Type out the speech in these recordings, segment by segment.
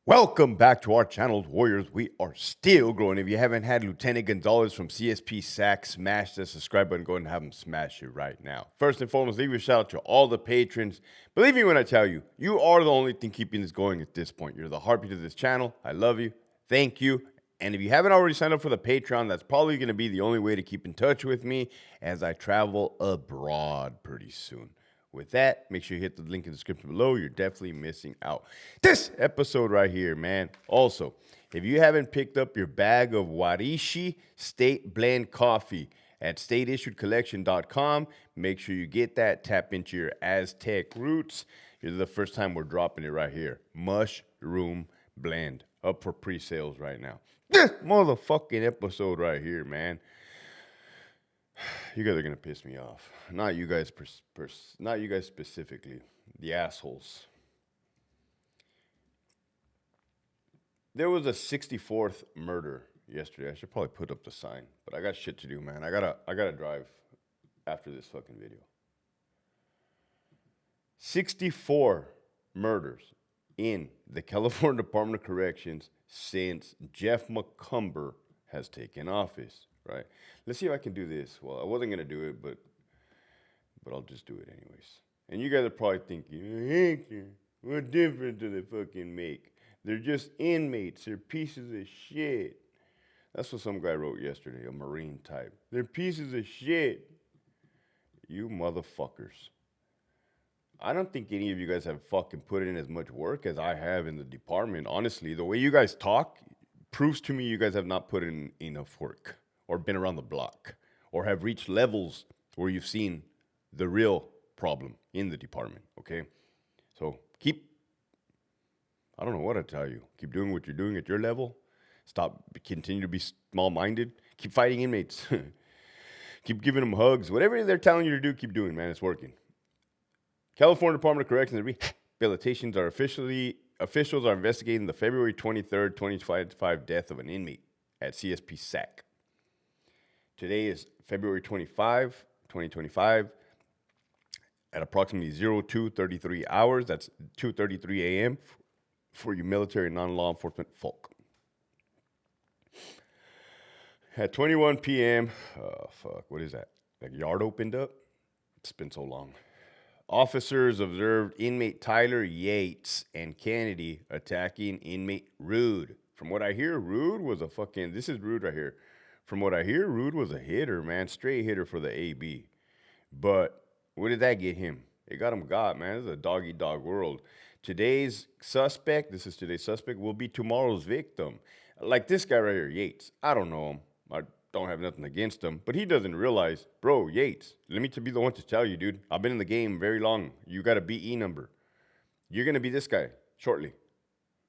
Welcome back to our channel, Warriors. We are still growing. If you haven't had Lieutenant Gonzalez from CSP SAC smash the subscribe button, go ahead and have him smash it right now. First and foremost, leave a shout out to all the patrons. Believe me when I tell you, you are the only thing keeping this going at this point. You're the heartbeat of this channel. I love you. Thank you. And if you haven't already signed up for the Patreon, that's probably going to be the only way to keep in touch with me as I travel abroad pretty soon. With that, make sure you hit the link in the description below. You're definitely missing out. This episode right here, man. Also, if you haven't picked up your bag of Warishi State Blend Coffee at stateissuedcollection.com, make sure you get that. Tap into your Aztec roots. This is the first time we're dropping it right here. Mushroom Blend. Up for pre-sales right now. This motherfucking episode right here, man. You guys are gonna piss me off. Not you guys, not you guys specifically. The assholes. There was a 64th murder yesterday. I should probably put up the sign, but I got shit to do, man. I gotta drive after this fucking video. 64 murders in the California Department of Corrections since Jeff McCumber has taken office. Right. Let's see if I can do this. Well, I wasn't gonna do it, but I'll just do it anyways. And you guys are probably thinking, what difference do they fucking make? They're just inmates. They're pieces of shit. That's what some guy wrote yesterday, a Marine type. They're pieces of shit. You motherfuckers. I don't think any of you guys have fucking put in as much work as I have in the department. Honestly, the way you guys talk proves to me you guys have not put in enough work, or been around the block, or have reached levels where you've seen the real problem in the department, okay? So I don't know what to tell you. Keep doing what you're doing at your level. Continue to be small-minded. Keep fighting inmates. Keep giving them hugs. Whatever they're telling you to do, keep doing, man. It's working. California Department of Corrections and Rehabilitation officials are investigating the February 23rd, 2025 death of an inmate at CSP SAC. Today is February 25, 2025, at approximately 02:33 hours. That's 2:33 a.m. for you military and non-law enforcement folk. At 21 p.m., what is that? Like yard opened up? It's been so long. Officers observed inmate Tyler Yates and Kennedy attacking inmate Rude. From what I hear, Rude was this is Rude right here. From what I hear, Rude was a hitter, man. Straight hitter for the AB. But what did that get him? It got him man. This is a dog-eat-dog world. Today's suspect will be tomorrow's victim. Like this guy right here, Yates. I don't know him. I don't have nothing against him. But he doesn't realize, bro, Yates, let me be the one to tell you, dude. I've been in the game very long. You got a BE number. You're going to be this guy shortly,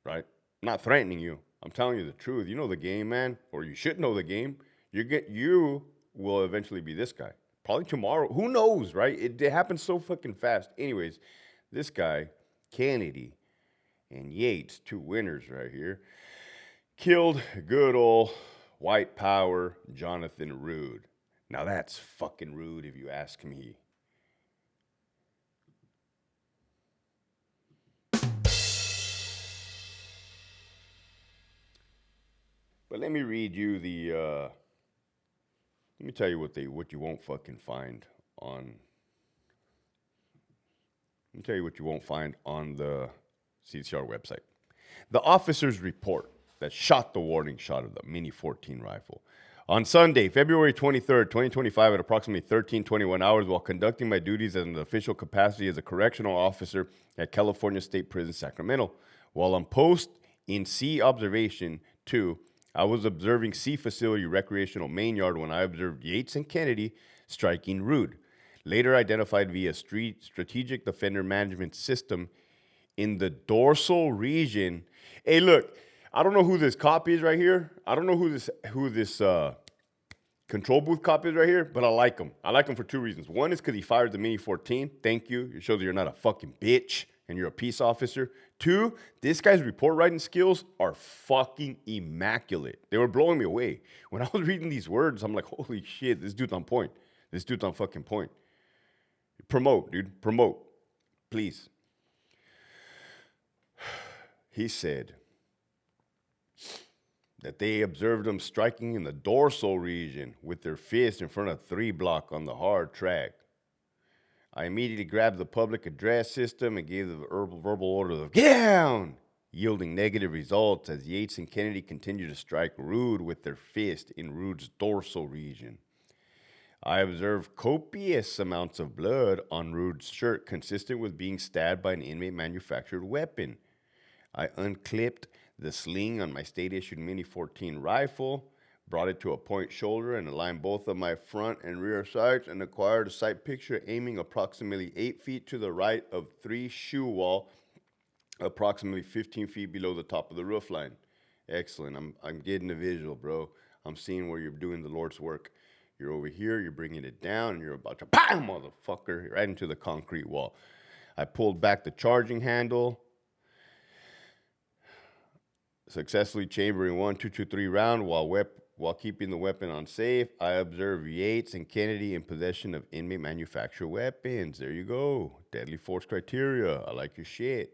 right? I'm not threatening you. I'm telling you the truth. You know the game, man, or you should know the game. You will eventually be this guy. Probably tomorrow. Who knows, right? It happens so fucking fast. Anyways, this guy, Kennedy and Yates, two winners right here, killed good old white power Jonathan Rude. Now that's fucking rude if you ask me. But let me read you let me tell you what you won't fucking find on. Let me tell you what you won't find on the CCR website. The officer's report that shot the warning shot of the Mini 14 rifle. On Sunday, February 23rd, 2025, at approximately 13:21 hours, while conducting my duties in an official capacity as a correctional officer at California State Prison, Sacramento, while on post in C Observation 2, I was observing C Facility Recreational Main Yard when I observed Yates and Kennedy striking Rude, later identified via Strategic Defender Management System in the dorsal region. Hey, look, I don't know who this cop is right here. I don't know who this control booth cop is right here, but I like him. I like him for two reasons. One is because he fired the Mini 14. Thank you. It shows that you're not a fucking bitch and you're a peace officer. Two, this guy's report writing skills are fucking immaculate. They were blowing me away. When I was reading these words, I'm like, holy shit, this dude's on point. This dude's on fucking point. Promote, dude. Promote. Please. He said, that they observed them striking in the dorsal region with their fist in front of 3 block on the hard track. I immediately grabbed the public address system and gave the verbal order of get down, yielding negative results as Yates and Kennedy continued to strike Rude with their fist in Rude's dorsal region. I observed copious amounts of blood on Rude's shirt, consistent with being stabbed by an inmate manufactured weapon. I unclipped the sling on my state-issued Mini 14 rifle, brought it to a point shoulder, and aligned both of my front and rear sights, and acquired a sight picture aiming approximately 8 feet to the right of 3 shoe wall, approximately 15 feet below the top of the roof line. Excellent. I'm getting a visual, bro. I'm seeing where you're doing the Lord's work. You're over here, you're bringing it down, and you're about to, bam, motherfucker, right into the concrete wall. I pulled back the charging handle, successfully chambering 1, 2, 2, 3 round while keeping the weapon on safe. I observed Yates and Kennedy in possession of inmate manufactured weapons. There you go. Deadly force criteria. I like your shit.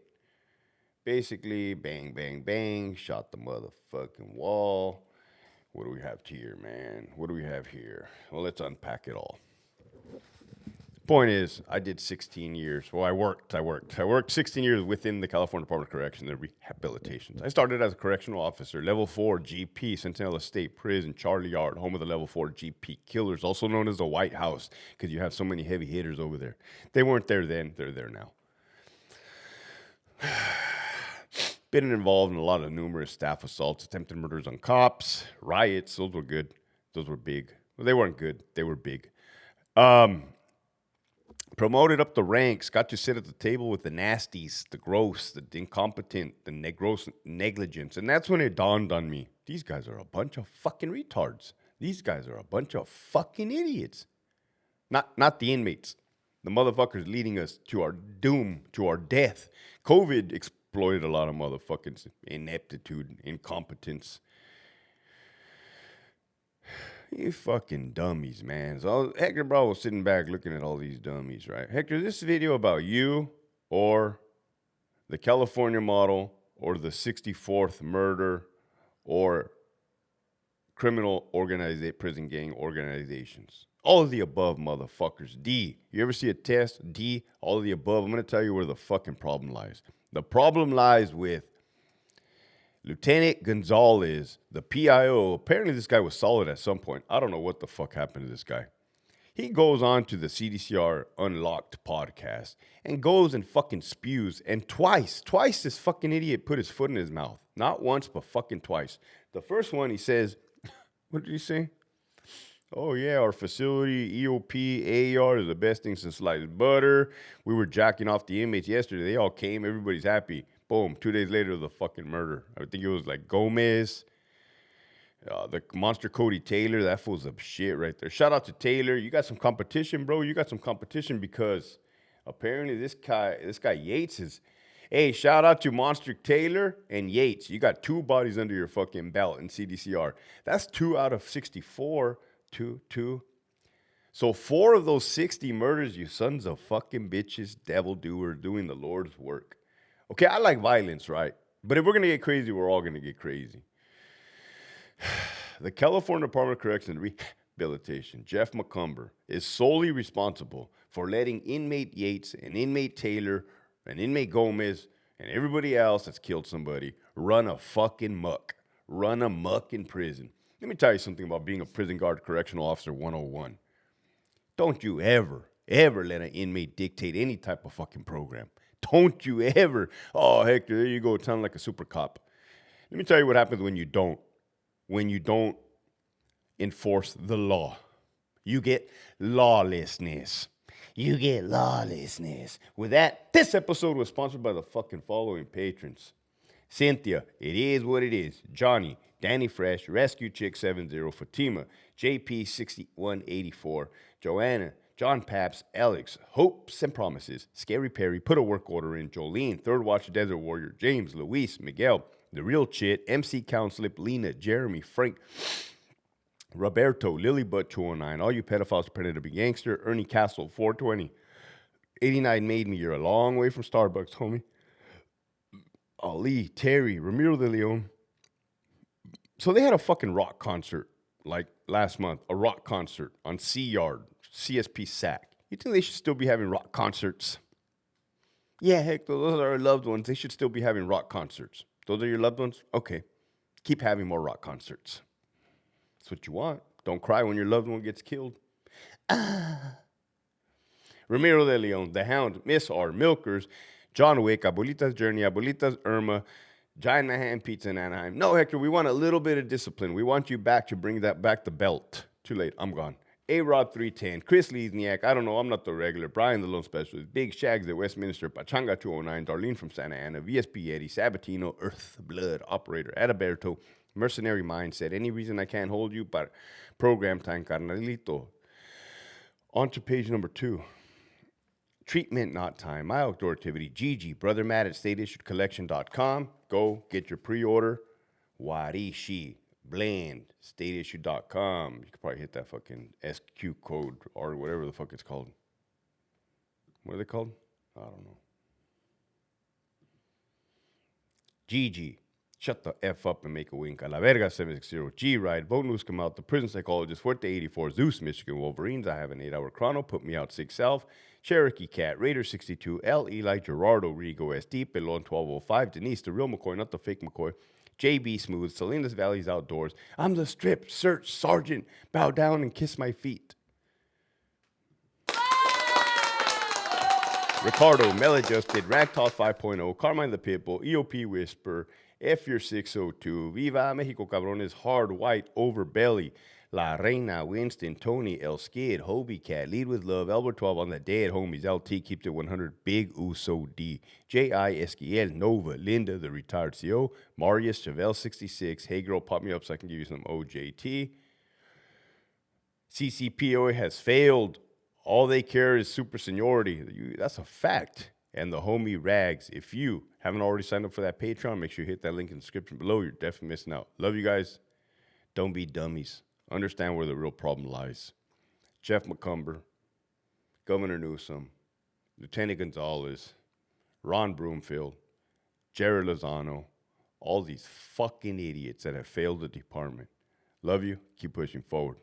Basically, bang, bang, bang. Shot the motherfucking wall. What do we have here, man? What do we have here? Well, let's unpack it all. Point is, I did 16 years. Well, I worked 16 years within the California Department of Corrections and Rehabilitation. I started as a correctional officer, level 4 GP, Centinela State Prison, Charlie Yard, home of the level 4 GP killers, also known as the White House, because you have so many heavy hitters over there. They weren't there then, they're there now. Been involved in a lot of numerous staff assaults, attempted murders on cops, riots. Those were good. Those were big. Well, they weren't good. They were big. Promoted up the ranks, got to sit at the table with the nasties, the gross, the incompetent, the gross negligence. And that's when it dawned on me. These guys are a bunch of fucking retards. These guys are a bunch of fucking idiots. Not the inmates. The motherfuckers leading us to our doom, to our death. COVID exploited a lot of motherfucking ineptitude, incompetence. You fucking dummies, man. So Hector Bravo was sitting back looking at all these dummies, right? Hector, this video about you or the California model or the 64th murder or criminal prison gang organizations. All of the above, motherfuckers. D. You ever see a test? D. All of the above. I'm going to tell you where the fucking problem lies. The problem lies with Lieutenant Gonzalez, the PIO. Apparently this guy was solid at some point. I don't know what the fuck happened to this guy. He goes on to the CDCR Unlocked podcast and goes and fucking spews. And twice this fucking idiot put his foot in his mouth. Not once, but fucking twice. The first one, he says, what did he say? Oh, yeah, our facility, EOP, AAR is the best thing since sliced butter. We were jacking off the inmates yesterday. They all came. Everybody's happy. Boom. 2 days later, the fucking murder. I think it was like Gomez, the monster Cody Taylor. That fool's a shit right there. Shout out to Taylor. You got some competition, bro. You got some competition because apparently this guy Yates is. Hey, shout out to Monster Taylor and Yates. You got 2 bodies under your fucking belt in CDCR. That's 2 out of 64. 2. So 4 of those 60 murders, you sons of fucking bitches, devil doer, doing the Lord's work. Okay, I like violence, right? But if we're going to get crazy, we're all going to get crazy. The California Department of Corrections and Rehabilitation, Jeff McCumber, is solely responsible for letting inmate Yates and inmate Taylor and inmate Gomez and everybody else that's killed somebody run a fucking muck. Run amok in prison. Let me tell you something about being a prison guard correctional officer 101. Don't you ever let an inmate dictate any type of fucking program. Don't you ever. Oh, Hector, there you go, sound like a super cop. Let me tell you what happens when you don't. When you don't enforce the law. You get lawlessness. You get lawlessness. With that, this episode was sponsored by the fucking following patrons. Cynthia, it is what it is. Johnny, Danny Fresh, Rescue Chick 70, Fatima, JP 6184, Joanna, John Paps, Alex, Hopes and Promises, Scary Perry, Put a Work Order in, Jolene, Third Watch Desert Warrior, James, Luis, Miguel, The Real Chit, MC Counselip, Lena, Jeremy, Frank, Roberto, Lilybutt 209, all you pedophiles pretending to be gangster, Ernie Castle 420, 89 made me, you're a long way from Starbucks, homie. Ali, Terry, Ramiro de Leon, So they had a fucking rock concert like last month, a rock concert on C Yard, CSP SAC. You think they should still be having rock concerts? Yeah, heck, those are our loved ones. They should still be having rock concerts. Those are your loved ones? Okay. Keep having more rock concerts. That's what you want. Don't cry when your loved one gets killed. Ramiro de Leon, The Hound, Miss R, Milkers, John Wick, Abuelita's Journey, Abuelita's Irma, Giant Manhattan Pizza in Anaheim. No, Hector, we want a little bit of discipline. We want you back to bring that back the belt. Too late. I'm gone. A-Rod 310, Chris Lesniak, I don't know, I'm not the regular, Brian the Lone Specialist, Big Shags at Westminster, Pachanga 209, Darlene from Santa Ana, VSP Eddie, Sabatino, Earth Blood Operator, Adalberto, Mercenary Mindset, Any Reason I Can't Hold You, but Program Time, Carnalito. On to page number 2. Treatment Not Time, My Outdoor Activity, Gigi, Brother Matt at stateissuedcollection.com. Go get your pre-order. Warishi, Blend, stateissue.com. You could probably hit that fucking SQ code or whatever the fuck it's called. What are they called? I don't know. Gigi, shut the F up and make a wink. A la verga 760. G-Ride, Vote News come out. The Prison Psychologist, Fuerte 84. Zeus, Michigan Wolverines. I have an 8-hour chrono. Put me out 6 South. Cherokee Cat, Raider 62. L. Eli, Gerardo, Rigo, SD, Pelon 1205. Denise, the real McCoy, not the fake McCoy. JB Smooth, Salinas Valley's Outdoors. I'm the strip search sergeant. Bow down and kiss my feet. Ricardo, Maladjusted, Ragtoss 5.0, Carmine the Pitbull, EOP Whisper, F Your 602, Viva Mexico Cabrones, Hard White, Overbelly, La Reina, Winston, Tony, El Skid, Hobie Cat, Lead with Love, Albert 12 on the Dead Homies, LT, Keep It 100, Big Uso D, J.I. Esquiel, Nova, Linda, the Retired CO, Marius, Chevelle 66, Hey Girl, Pop Me Up so I can give you some OJT. CCPOA has failed. All they care is super seniority. That's a fact. And the homie Rags, if you haven't already signed up for that Patreon, make sure you hit that link in the description below. You're definitely missing out. Love you guys. Don't be dummies. Understand where the real problem lies. Jeff McCumber, Governor Newsom, Lieutenant Gonzalez, Ron Broomfield, Jared Lozano, all these fucking idiots that have failed the department. Love you. Keep pushing forward.